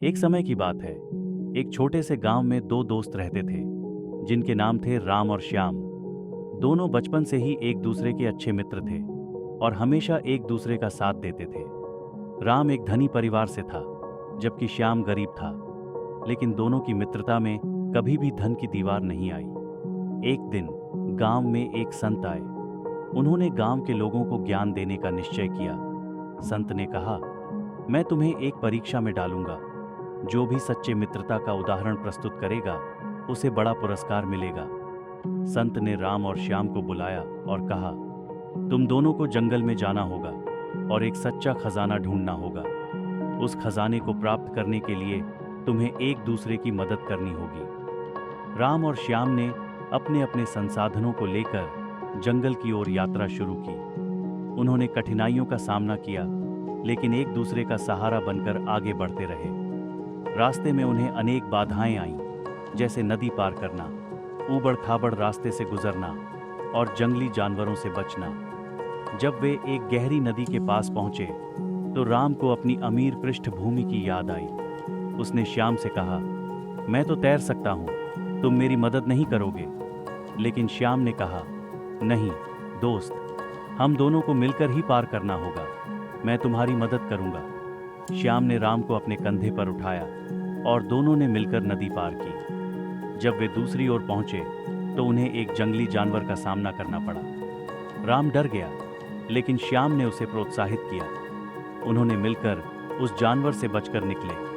एक समय की बात है। एक छोटे से गांव में दो दोस्त रहते थे जिनके नाम थे राम और श्याम। दोनों बचपन से ही एक दूसरे के अच्छे मित्र थे और हमेशा एक दूसरे का साथ देते थे। राम एक धनी परिवार से था जबकि श्याम गरीब था, लेकिन दोनों की मित्रता में कभी भी धन की दीवार नहीं आई। एक दिन गांव में एक संत आए। उन्होंने गांव के लोगों को ज्ञान देने का निश्चय किया। संत ने कहा, मैं तुम्हें एक परीक्षा में डालूंगा। जो भी सच्चे मित्रता का उदाहरण प्रस्तुत करेगा उसे बड़ा पुरस्कार मिलेगा। संत ने राम और श्याम को बुलाया और कहा, तुम दोनों को जंगल में जाना होगा और एक सच्चा खजाना ढूंढना होगा। उस खजाने को प्राप्त करने के लिए तुम्हें एक दूसरे की मदद करनी होगी। राम और श्याम ने अपने अपने संसाधनों को लेकर जंगल की ओर यात्रा शुरू की। उन्होंने कठिनाइयों का सामना किया, लेकिन एक दूसरे का सहारा बनकर आगे बढ़ते रहे। रास्ते में उन्हें अनेक बाधाएं आईं, जैसे नदी पार करना, ऊबड़ खाबड़ रास्ते से गुजरना और जंगली जानवरों से बचना। जब वे एक गहरी नदी के पास पहुंचे तो राम को अपनी अमीर पृष्ठभूमि की याद आई। उसने श्याम से कहा, मैं तो तैर सकता हूं, तुम मेरी मदद नहीं करोगे? लेकिन श्याम ने कहा, नहीं दोस्त, हम दोनों को मिलकर ही पार करना होगा। मैं तुम्हारी मदद करूंगा। श्याम ने राम को अपने कंधे पर उठाया और दोनों ने मिलकर नदी पार की। जब वे दूसरी ओर पहुंचे तो उन्हें एक जंगली जानवर का सामना करना पड़ा। राम डर गया, लेकिन श्याम ने उसे प्रोत्साहित किया। उन्होंने मिलकर उस जानवर से बचकर निकले।